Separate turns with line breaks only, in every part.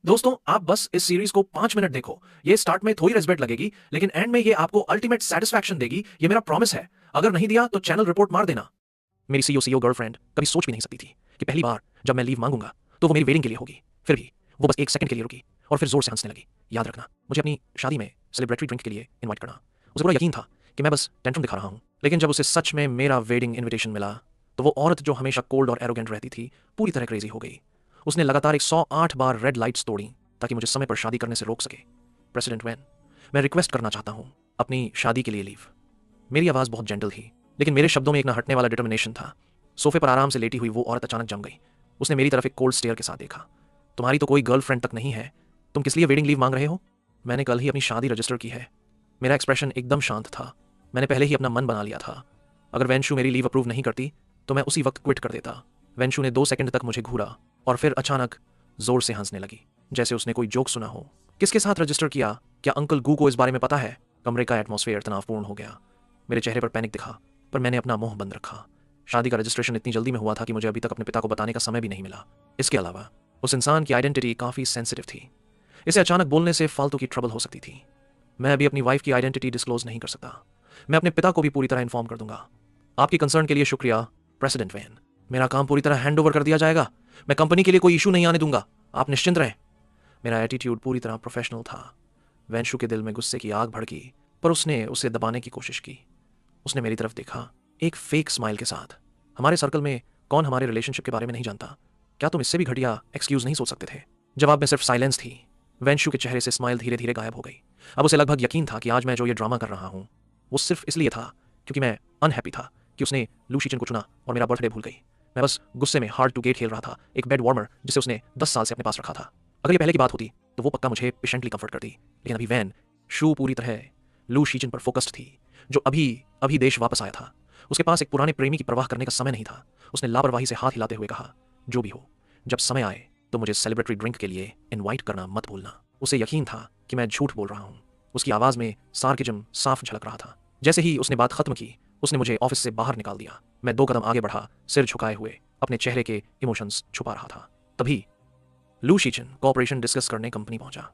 दोस्तों, आप बस इस सीरीज को 5 मिनट देखो। ये स्टार्ट में थोड़ी रेस्पेक्ट लगेगी, लेकिन एंड में ये आपको अल्टीमेट सेटिस्फैक्शन देगी। ये मेरा प्रॉमिस है। अगर नहीं दिया तो चैनल रिपोर्ट मार देना। मेरी सीईओ गर्लफ्रेंड कभी सोच भी नहीं सकती थी कि पहली बार जब मैं लीव मांगूंगा तो वो मेरी वेडिंग के लिए होगी। फिर भी वो बस 1 सेकंड के लिए रुकी और फिर जोर से हंसने लगी। याद रखना, मुझे अपनी शादी में सेलिब्रेटरी ड्रिंक के लिए इन्वाइट करना। उसे पूरा यकीन था कि मैं बस टेंट्रम दिखा रहा हूँ, लेकिन जब उसे सच में मेरा वेडिंग इन्विटेशन मिला तो वो औरत जो हमेशा कोल्ड और एरोगेंट रहती थी पूरी तरह क्रेजी हो गई। उसने लगातार 108 बार रेड लाइट्स तोड़ी ताकि मुझे समय पर शादी करने से रोक सके। प्रेसिडेंट वैन, मैं रिक्वेस्ट करना चाहता हूँ अपनी शादी के लिए लीव। मेरी आवाज़ बहुत जेंटल थी, लेकिन मेरे शब्दों में एक ना हटने वाला डिटर्मिनेशन था। सोफे पर आराम से लेटी हुई वो औरत अचानक जम गई। उसने मेरी तरफ एक कोल्ड स्टेयर के साथ देखा। तुम्हारी तो कोई गर्लफ्रेंड तक नहीं है, तुम किस लिए वेडिंग लीव मांग रहे हो? मैंने कल ही अपनी शादी रजिस्टर की है। मेरा एक्सप्रेशन एकदम शांत था। मैंने पहले ही अपना मन बना लिया था। अगर वेंशु मेरी लीव अप्रूव नहीं करती तो मैं उसी वक्त क्विट कर देता। वेंशु ने 2 सेकंड तक मुझे घूरा और फिर अचानक जोर से हंसने लगी, जैसे उसने कोई जोक सुना हो। किसके साथ रजिस्टर किया? क्या अंकल गू को इस बारे में पता है? कमरे का एटमॉस्फेयर तनावपूर्ण हो गया। मेरे चेहरे पर पैनिक दिखा, पर मैंने अपना मुंह बंद रखा। शादी का रजिस्ट्रेशन इतनी जल्दी में हुआ था कि मुझे अभी तक अपने पिता को बताने का समय भी नहीं मिला। इसके अलावा उस इंसान की आइडेंटिटी काफ़ी सेंसिटिव थी। इसे अचानक बोलने से फालतू की ट्रबल हो सकती थी। मैं अभी अपनी वाइफ की आइडेंटिटी डिस्क्लोज नहीं कर सकता। मैं अपने पिता को भी पूरी तरह इन्फॉर्म कर दूंगा। आपकी कंसर्न के लिए शुक्रिया प्रेसिडेंट वैन। मेरा काम पूरी तरह हैंड ओवर कर दिया जाएगा। मैं कंपनी के लिए कोई इशू नहीं आने दूंगा, आप निश्चिंत रहें। मेरा एटीट्यूड पूरी तरह प्रोफेशनल था। वैंशु के दिल में गुस्से की आग भड़की, पर उसने उसे दबाने की कोशिश की। उसने मेरी तरफ देखा, एक फेक स्माइल के साथ। हमारे सर्कल में कौन हमारे रिलेशनशिप के बारे में नहीं जानता? क्या तुम इससे भी घटिया एक्सक्यूज नहीं सोच सकते थे? जवाब में सिर्फ साइलेंस थी। वैंशु के चेहरे से स्माइल धीरे धीरे गायब हो गई। अब उसे लगभग यकीन था कि आज मैं जो ये ड्रामा कर रहा हूँ वो सिर्फ इसलिए था क्योंकि मैं अनहैप्पी था कि उसने लू शीचन को चुना और मेरा बर्थडे भूल गई। मैं बस गुस्से में हार्ड टू गेट खेल रहा था, एक बेड वार्मर जिसे उसने 10 साल से अपने पास रखा था। अगर ये पहले की बात होती तो वो पक्का मुझे पेशेंटली कंफर्ट करती, लेकिन अभी वैन शू पूरी तरह लू शीचन पर फोकस्ड थी, जो अभी अभी देश वापस आया था। उसके पास एक पुराने प्रेमी की परवाह करने का समय नहीं था। उसने लापरवाही से हाथ हिलाते हुए कहा, जो भी हो, जब समय आए तो मुझे सेलिब्रेटरी ड्रिंक के लिए इनवाइट करना मत भूलना। उसे यकीन था कि मैं झूठ बोल रहा हूँ। उसकी आवाज़ में सार्केज्म साफ झलक रहा था। जैसे ही उसने बात खत्म की, उसने मुझे ऑफिस से बाहर निकाल दिया। मैं 2 कदम आगे बढ़ा, सिर झुकाए हुए, अपने चेहरे के इमोशंस छुपा रहा था। तभी लू शीचन कॉर्पोरेशन डिस्कस करने कंपनी पहुंचा।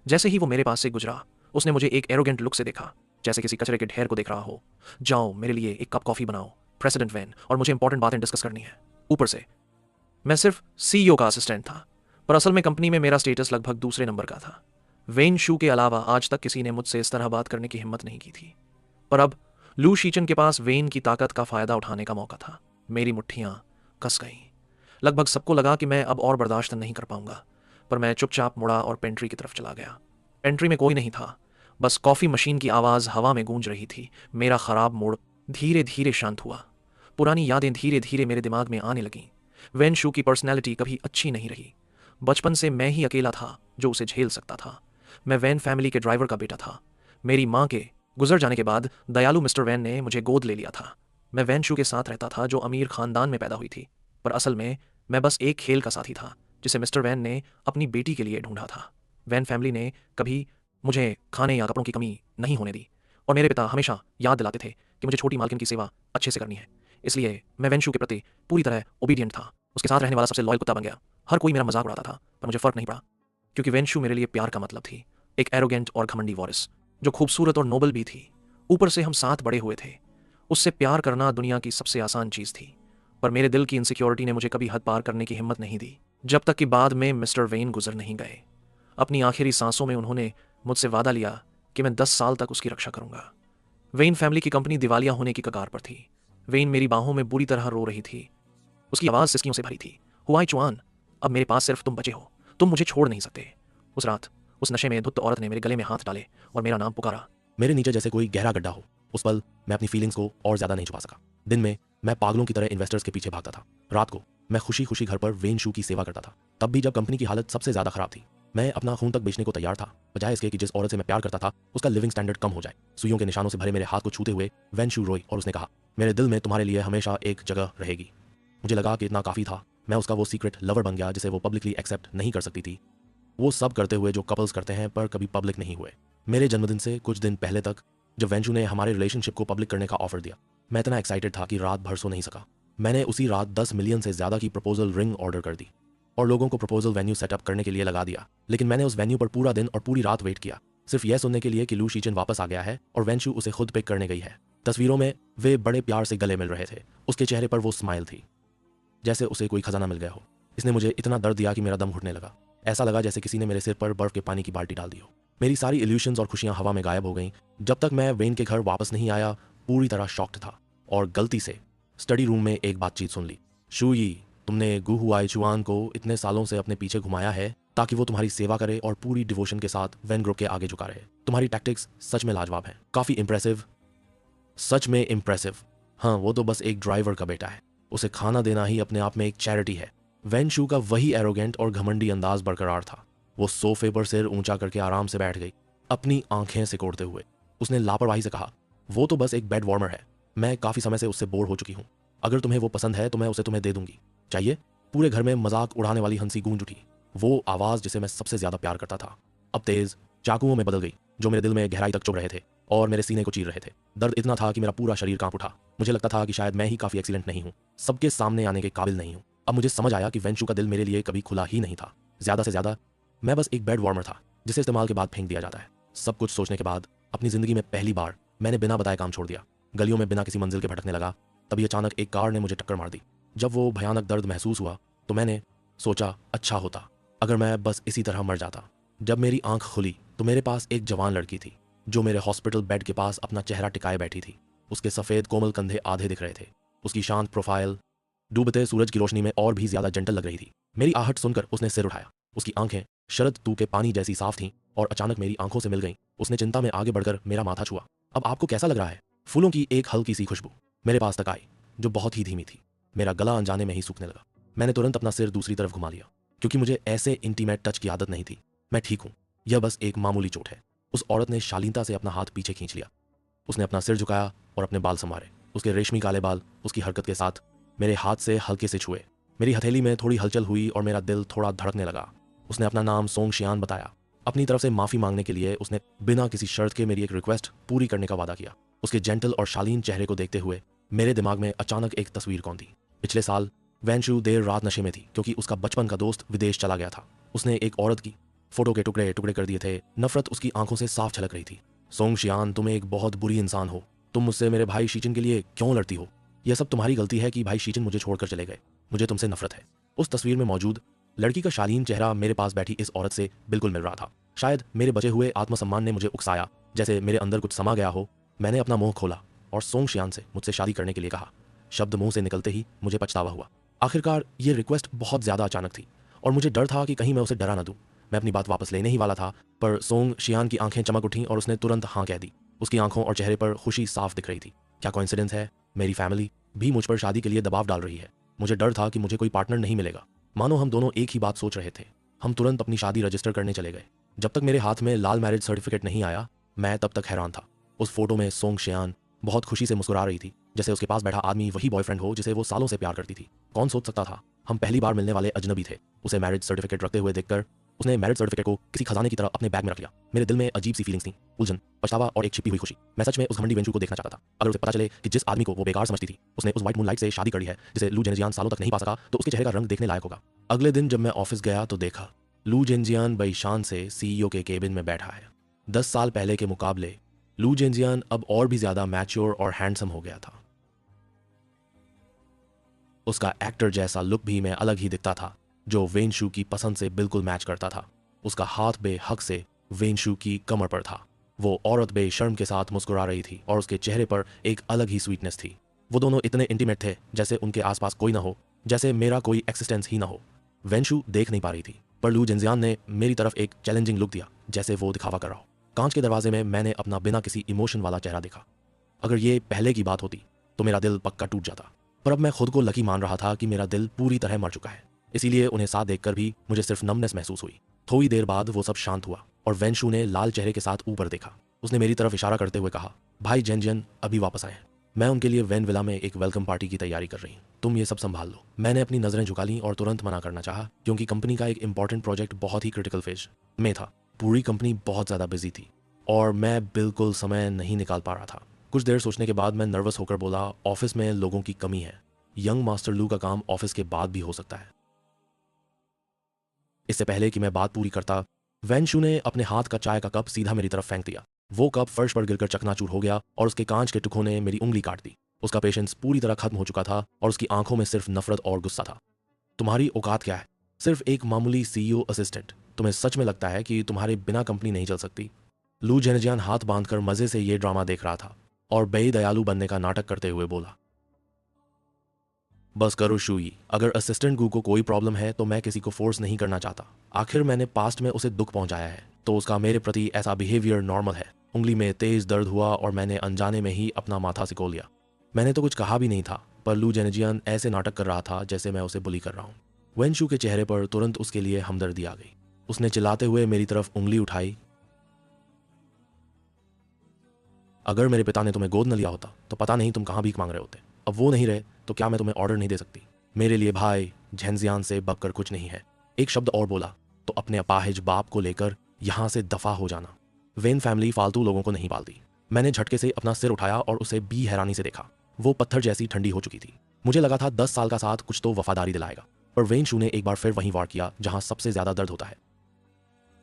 जैसे ही वो मेरे पास से गुजरा, उसने मुझे एक एरोगेंट लुक से देखा, जैसे किसी कचरे के ढेर को देख रहा हो। जाओ, मेरे लिए एक कप कॉफी बनाओ प्रेसिडेंट वैन, और मुझे इंपॉर्टेंट बातें डिस्कस करनी है। ऊपर से मैं सिर्फ सीईओ का असिस्टेंट था, पर असल में कंपनी में मेरा स्टेटस लगभग दूसरे नंबर का था। वेन शू के अलावा आज तक किसी ने मुझसे इस तरह बात करने की हिम्मत नहीं की थी, पर अब लू शीचन के पास वेन की ताकत का फायदा उठाने का मौका था। मेरी मुट्ठियां कस गईं। लगभग सबको लगा कि मैं अब और बर्दाश्त नहीं कर पाऊंगा, पर मैं चुपचाप मुड़ा और पेंट्री की तरफ चला गया। पेंट्री में कोई नहीं था, बस कॉफ़ी मशीन की आवाज़ हवा में गूंज रही थी। मेरा ख़राब मूड धीरे धीरे शांत हुआ। पुरानी यादें धीरे धीरे मेरे दिमाग में आने लगीं। वेन शू की पर्सनैलिटी कभी अच्छी नहीं रही। बचपन से मैं ही अकेला था जो उसे झेल सकता था। मैं वैन फैमिली के ड्राइवर का बेटा था। मेरी माँ के गुजर जाने के बाद दयालु मिस्टर वैन ने मुझे गोद ले लिया था। मैं वैन शू के साथ रहता था जो अमीर खानदान में पैदा हुई थी, पर असल में मैं बस एक खेल का साथी था जिसे मिस्टर वैन ने अपनी बेटी के लिए ढूंढा था। वैन फैमिली ने कभी मुझे खाने या कपड़ों की कमी नहीं होने दी, और मेरे पिता हमेशा याद दिलाते थे कि मुझे छोटी मालकिन की सेवा अच्छे से करनी है। इसलिए मैं वेंशु के प्रति पूरी तरह ओबीडियंट था। उसके साथ रहने वाला सबसे लॉयल कुत्ता बन गया। हर कोई मेरा मजाक उड़ाता था, पर मुझे फर्क नहीं पड़ा, क्योंकि वेंशु मेरे लिए प्यार का मतलब थी। एक एरोगेंट और घमंडी वॉरिस जो खूबसूरत और नोबल भी थी। ऊपर से हम साथ बड़े हुए थे। उससे प्यार करना दुनिया की सबसे आसान चीज़ थी, पर मेरे दिल की इनसिक्योरिटी ने मुझे कभी हद पार करने की हिम्मत नहीं दी, जब तक कि बाद में मिस्टर वेन गुजर नहीं गए। अपनी आखिरी सांसों में उन्होंने मुझसे वादा लिया कि मैं 10 साल तक उसकी रक्षा करूंगा। वेन फैमिली की कंपनी दिवालिया होने की कगार पर थी। वेन मेरी बाहों में बुरी तरह रो रही थी। उसकी आवाज़ सिसकियों से भरी थी। हुआई चुआन, अब मेरे पास सिर्फ तुम बचे हो। तुम मुझे छोड़ नहीं सकते। उस रात उस नशे में धुत औरत ने मेरे गले में हाथ डाले और मेरा नाम पुकारा।
मेरे नीचे जैसे कोई गहरा गड्ढा हो। उस पल मैं अपनी फीलिंग्स को और ज्यादा नहीं छुपा सका। दिन में मैं पागलों की तरह इन्वेस्टर्स के पीछे भागता था। रात को मैं खुशी खुशी घर पर वेन शू की सेवा करता था। तब भी जब कंपनी की हालत सबसे ज्यादा खराब थी, मैं अपना खून तक बेचने को तैयार था, बजाय इसके कि जिस औरत से मैं प्यार करता था उसका लिविंग स्टैंडर्ड कम हो जाए। सुइयों के निशानों से भरे मेरे हाथ को छूते हुए वेन शू रोई और उसने कहा, मेरे दिल में तुम्हारे लिए हमेशा एक जगह रहेगी। मुझे लगा कि इतना काफी था। मैं उसका वो सीक्रेट लवर बन गया जिसे वो पब्लिकली एक्सेप्ट नहीं कर सकती थी। वो सब करते हुए जो कपल्स करते हैं पर कभी पब्लिक नहीं हुए। मेरे जन्मदिन से कुछ दिन पहले तक, जब वेंशु ने हमारे रिलेशनशिप को पब्लिक करने का ऑफर दिया, मैं इतना एक्साइटेड था कि रात भर सो नहीं सका। मैंने उसी रात 10 मिलियन से ज्यादा की प्रपोजल रिंग ऑर्डर कर दी और लोगों को प्रपोजल वेन्यू सेटअप करने के लिए लगा दिया, लेकिन मैंने उस वेन्यू पर पूरा दिन और पूरी रात वेट किया, सिर्फ यह सुनने के लिए कि लू शीचन वापस आ गया है और वेंशु उसे खुद पिक करने गई है। तस्वीरों में वे बड़े प्यार से गले मिल रहे थे, उसके चेहरे पर वो स्माइल थी जैसे उसे कोई खजाना मिल गया हो। इसने मुझे इतना दर्द दिया कि मेरा दम घुटने लगा। ऐसा लगा जैसे किसी ने मेरे सिर पर बर्फ के पानी की बाल्टी डाल दी हो। मेरी सारी इल्यूशंस और खुशियां हवा में गायब हो गईं। जब तक मैं वेन के घर वापस नहीं आया पूरी तरह शॉक्ड था और गलती से स्टडी रूम में एक बातचीत सुन ली। शूयी, तुमने गु हुआई चुआन को इतने सालों से अपने पीछे घुमाया है ताकि वो तुम्हारी सेवा करे और पूरी डिवोशन के साथ वेन ग्रुप के आगे झुका रहे। तुम्हारी टैक्टिक्स सच में लाजवाब हैं, काफी इंप्रेसिव, सच में इंप्रेसिव। हाँ, वो तो बस एक ड्राइवर का बेटा है, उसे खाना देना ही अपने आप में एक चैरिटी है। वेंशु का वही एरोगेंट और घमंडी अंदाज बरकरार था। वो सोफे पर सिर ऊंचा करके आराम से बैठ गई, अपनी आंखें सिकोड़ते हुए। उसने लापरवाही से कहा, वो तो बस एक बेड वार्मर है, मैं काफी समय से उससे बोर हो चुकी हूँ। अगर तुम्हें वो पसंद है तो मैं उसे तुम्हें दे दूंगी। चाहिए? पूरे घर में मजाक उड़ाने वाली हंसी गूंज उठी। वो आवाज जिसे मैं सबसे ज्यादा प्यार करता था अब तेज चाकुओं में बदल गई, जो मेरे दिल में गहराई तक चुभ रहे थे और मेरे सीने को चीर रहे थे। दर्द इतना था कि मेरा पूरा शरीर कांप उठा। मुझे लगता था कि शायद मैं ही काफी एक्सीलेंट नहीं हूँ, सबके सामने आने के काबिल नहीं हूँ। अब मुझे समझ आया कि वेंशु का दिल मेरे लिए कभी खुला ही नहीं था। ज्यादा से ज्यादा मैं बस एक बेड वार्मर था जिसे इस्तेमाल के बाद फेंक दिया जाता है। सब कुछ सोचने के बाद अपनी जिंदगी में पहली बार मैंने बिना बताए काम छोड़ दिया। गलियों में बिना किसी मंजिल के भटकने लगा। तभी अचानक एक कार ने मुझे टक्कर मार दी। जब वो भयानक दर्द महसूस हुआ तो मैंने सोचा, अच्छा होता अगर मैं बस इसी तरह मर जाता। जब मेरी आंख खुली तो मेरे पास एक जवान लड़की थी जो मेरे हॉस्पिटल बेड के पास अपना चेहरा टिकाए बैठी थी। उसके सफेद कोमल कंधे आधे दिख रहे थे। उसकी शांत प्रोफाइल डूबते सूरज की रोशनी में और भी ज्यादा जेंटल लग रही थी। मेरी आहट सुनकर उसने सिर उठाया। उसकी आंखें शरद तू के पानी जैसी साफ थीं और अचानक मेरी आंखों से मिल गईं। उसने चिंता में आगे बढ़कर मेरा माथा छुआ। अब आपको कैसा लग रहा है? फूलों की एक हल्की सी खुशबू मेरे पास तक आई, जो बहुत ही धीमी थी। मेरा गला अनजाने में ही सूखने लगा। मैंने तुरंत अपना सिर दूसरी तरफ घुमा लिया, क्योंकि मुझे ऐसे इंटीमेट टच की आदत नहीं थी। मैं ठीक हूं, यह बस एक मामूली चोट है। उस औरत ने शालीनता से अपना हाथ पीछे खींच लिया। उसने अपना सिर झुकाया और अपने बाल संवारे। उसके रेशमी काले बाल उसकी हरकत के साथ मेरे हाथ से हल्के से छुए। मेरी हथेली में थोड़ी हलचल हुई और मेरा दिल थोड़ा धड़कने लगा। उसने अपना नाम सोंग शियान बताया। अपनी तरफ से माफी मांगने के लिए उसने बिना किसी शर्त के मेरी एक रिक्वेस्ट पूरी करने का वादा किया। उसके जेंटल और शालीन चेहरे को देखते हुए मेरे दिमाग में अचानक एक तस्वीर कौंधी। पिछले साल वेंशु देर रात नशे में थी क्योंकि उसका बचपन का दोस्त विदेश चला गया था। उसने एक औरत की फोटो के टुकड़े टुकड़े कर दिए थे। नफरत उसकी आंखों से साफ झलक रही थी। सोंग शियान, तुम एक बहुत बुरी इंसान हो। तुम मुझसे मेरे भाई शीचिन के लिए क्यों लड़ती हो? यह सब तुम्हारी गलती है कि भाई शीचिन मुझे छोड़कर चले गए। मुझे तुमसे नफरत है। उस तस्वीर में मौजूद लड़की का शालीन चेहरा मेरे पास बैठी इस औरत से बिल्कुल मिल रहा था। शायद मेरे बचे हुए आत्मसम्मान ने मुझे उकसाया, जैसे मेरे अंदर कुछ समा गया हो। मैंने अपना मुंह खोला और सोंग शियान से मुझसे शादी करने के लिए कहा। शब्द मुंह से निकलते ही मुझे पछतावा हुआ। आखिरकार ये रिक्वेस्ट बहुत ज्यादा अचानक थी और मुझे डर था कि कहीं मैं उसे डरा ना दूं। मैं अपनी बात वापस लेने ही वाला था, पर सोंग शियान की आंखें चमक उठीं और उसने तुरंत हाँ कह दी। उसकी आंखों और चेहरे पर खुशी साफ दिख रही थी। क्या कोइंसिडेंस है? मेरी फैमिली भी मुझ पर शादी के लिए दबाव डाल रही है। मुझे डर था कि मुझे कोई पार्टनर नहीं मिलेगा। मानो हम दोनों एक ही बात सोच रहे थे। हम तुरंत अपनी शादी रजिस्टर करने चले गए। जब तक मेरे हाथ में लाल मैरिज सर्टिफिकेट नहीं आया, मैं तब तक हैरान था। उस फोटो में सोंग शियान बहुत खुशी से मुस्कुरा रही थी, जैसे उसके पास बैठा आदमी वही बॉयफ्रेंड हो जिसे वो सालों से प्यार करती थी। कौन सोच सकता था हम पहली बार मिलने वाले अजनबी थे। उसे मैरिज सर्टिफिकेट रखते हुए देखकर उसने मैरिज सर्टिफिकेट को किसी खजाने की तरह अपने बैग में रख लिया। मेरे दिल में अजीब सी फीलिंग्स थी, उलझन, पछतावा और एक छिपी हुई खुशी। मैं सच में उस घमंडी वेंचू को देखना चाहता था। अगर उसे पता चले कि जिस आदमी को वो बेकार समझती थी उसने उस व्हाइट मूनलाइट से शादी कर ली है जिसे लू जेनजियान सालों तक नहीं पा सका, तो उसके चेहरे का रंग देखने लायक होगा। अगले दिन जब मैं ऑफिस गया तो देखा लू जेनजियान बेईशान से सीईओ के केबिन में बैठा है। 10 साल पहले के मुकाबले लू जेनजियान अब और भी ज्यादा मैच्योर और हैंडसम हो गया था। उसका एक्टर जैसा लुक भी मैं अलग ही दिखता था, जो वेंशु की पसंद से बिल्कुल मैच करता था। उसका हाथ बेहक से वेंशु की कमर पर था। वो औरत बेशर्म के साथ मुस्कुरा रही थी और उसके चेहरे पर एक अलग ही स्वीटनेस थी। वो दोनों इतने इंटीमेट थे जैसे उनके आसपास कोई ना हो, जैसे मेरा कोई एक्सिस्टेंस ही ना हो। वेंशु देख नहीं पा रही थी, पर लू जेनजियान ने मेरी तरफ एक चैलेंजिंग लुक दिया, जैसे वो दिखावा कर रहा हो। कांच के दरवाजे में मैंने अपना बिना किसी इमोशन वाला चेहरा देखा। अगर ये पहले की बात होती तो मेरा दिल पक्का टूट जाता, पर अब मैं खुद को लकी मान रहा था कि मेरा दिल पूरी तरह मर चुका है। इसीलिए उन्हें साथ देखकर भी मुझे सिर्फ नमनेस महसूस हुई। थोड़ी देर बाद वो सब शांत हुआ और वेंशु ने लाल चेहरे के साथ ऊपर देखा। उसने मेरी तरफ इशारा करते हुए कहा, भाई जेनजियन अभी वापस आए हैं। मैं उनके लिए वेन विला में एक वेलकम पार्टी की तैयारी कर रही हूँ, तुम ये सब संभाल लो। मैंने अपनी नजरें झुका लीं और तुरंत मना करना चाहा, क्योंकि कंपनी का एक इंपॉर्टेंट प्रोजेक्ट बहुत ही क्रिटिकल फेज में था। पूरी कंपनी बहुत ज्यादा बिजी थी और मैं बिल्कुल समय नहीं निकाल पा रहा था। कुछ देर सोचने के बाद मैं नर्वस होकर बोला, ऑफिस में लोगों की कमी है। यंग मास्टर लू का काम ऑफिस के बाद भी हो सकता है। इससे पहले कि मैं बात पूरी करता, वेनशू ने अपने हाथ का चाय का कप सीधा मेरी तरफ फेंक दिया। वो कप फर्श पर गिरकर चकनाचूर हो गया और उसके कांच के टुकड़ों ने मेरी उंगली काट दी। उसका पेशेंस पूरी तरह खत्म हो चुका था और उसकी आंखों में सिर्फ नफरत और गुस्सा था। तुम्हारी औकात क्या है? सिर्फ एक मामूली सीईओ असिस्टेंट। तुम्हें सच में लगता है कि तुम्हारे बिना कंपनी नहीं चल सकती? लू जेनजियान हाथ बांधकर मजे से ये ड्रामा देख रहा था और बेदयालु बनने का नाटक करते हुए बोला, बस करो शूई, अगर असिस्टेंट गू को कोई प्रॉब्लम है तो मैं किसी को फोर्स नहीं करना चाहता। आखिर मैंने पास्ट में उसे दुख पहुंचाया है तो उसका मेरे प्रति ऐसा बिहेवियर नॉर्मल है। उंगली में तेज दर्द हुआ और मैंने अनजाने में ही अपना माथा सिकोड़ लिया। मैंने तो कुछ कहा भी नहीं था, पर लू जेनेजियन ऐसे नाटक कर रहा था जैसे मैं उसे बुली कर रहा हूँ। वेनशू के चेहरे पर तुरंत उसके लिए हमदर्दी आ गई। उसने चिल्लाते हुए मेरी तरफ उंगली उठाई, अगर मेरे पिता ने तुम्हें गोद न लिया होता तो पता नहीं तुम कहाँ भीख मांग रहे होते। अब वो नहीं रहे तो क्या मैं तुम्हें ऑर्डर नहीं दे सकती? मेरे लिए भाई झेंजियान से बककर कुछ नहीं है। एक शब्द और बोला तो अपने अपाहिज बाप को लेकर यहां से दफा हो जाना। वेन फैमिली फालतू लोगों को नहीं पालती। मैंने झटके से अपना सिर उठाया और उसे भी हैरानी से देखा। वो पत्थर जैसी ठंडी हो चुकी थी। मुझे लगा था 10 साल का साथ कुछ तो वफादारी दिलाएगा, पर वेनशू ने एक बार फिर वहीं वार किया जहां सबसे ज्यादा दर्द होता है।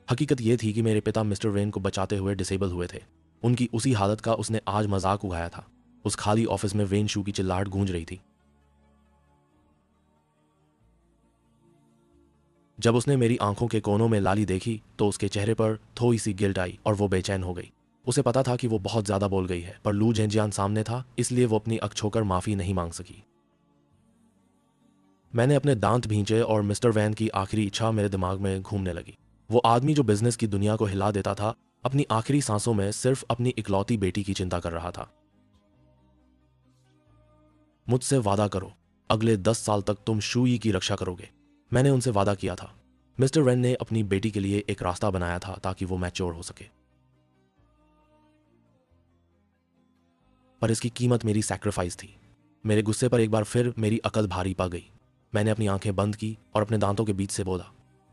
हकीकत यह थी कि मेरे पिता मिस्टर वेन को बचाते हुए डिसेबल हुए थे। उनकी उसी हालत का उसने आज मजाक उड़ाया था। उस खाली ऑफिस में वेनशू की चिल्लाहट गूंज रही थी। जब उसने मेरी आंखों के कोनों में लाली देखी तो उसके चेहरे पर थोड़ी सी गिल्ट आई और वो बेचैन हो गई। उसे पता था कि वो बहुत ज्यादा बोल गई है, पर लू झेंजियान सामने था, इसलिए वो अपनी अख छोकर माफी नहीं मांग सकी। मैंने अपने दांत भींचे और मिस्टर वैन की आखिरी इच्छा मेरे दिमाग में घूमने लगी। वो आदमी जो बिजनेस की दुनिया को हिला देता था, अपनी आखिरी सांसों में सिर्फ अपनी इकलौती बेटी की चिंता कर रहा था। मुझसे वादा करो, अगले 10 साल तक तुम शूई की रक्षा करोगे। मैंने उनसे वादा किया था। मिस्टर वेन ने अपनी बेटी के लिए एक रास्ता बनाया था ताकि वो मैच्योर हो सके, पर इसकी कीमत मेरी सैक्रिफाइस थी। मेरे गुस्से पर एक बार फिर मेरी अकल भारी पा गई। मैंने अपनी आंखें बंद की और अपने दांतों के बीच से बोला,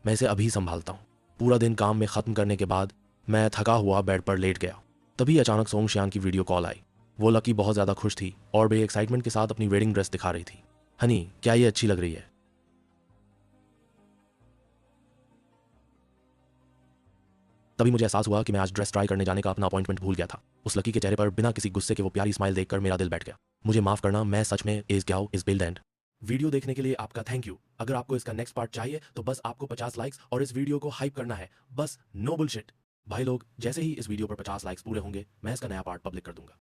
मैं इसे अभी संभालता हूँ। पूरा दिन काम में खत्म करने के बाद मैं थका हुआ बेड पर लेट गया। तभी अचानक सोंगशियान की वीडियो कॉल आई। वो लकी बहुत ज्यादा खुश थी और बे एक्साइटमेंट के साथ अपनी वेडिंग ड्रेस दिखा रही थी। हनी, क्या ये अच्छी लग रही है? तभी मुझे एहसास हुआ कि मैं आज ड्रेस ट्राई करने जाने का अपना अपॉइंटमेंट भूल गया था। उस लकी के चेहरे पर बिना किसी गुस्से के वो प्यारी स्माइल देखकर मेरा दिल बैठ गया। मुझे माफ करना, मैं सच में इज क्या इज बिल्ड एंड। वीडियो देखने के लिए आपका थैंक यू। अगर आपको इसका नेक्स्ट पार्ट चाहिए तो बस आपको 50 लाइक्स और इस वीडियो को हाइप करना है। बस नो बुलशिट। भाई लोग, जैसे ही इस वीडियो पर 50 लाइक्स पूरे होंगे मैं इसका नया पार्ट पब्लिक कर दूंगा।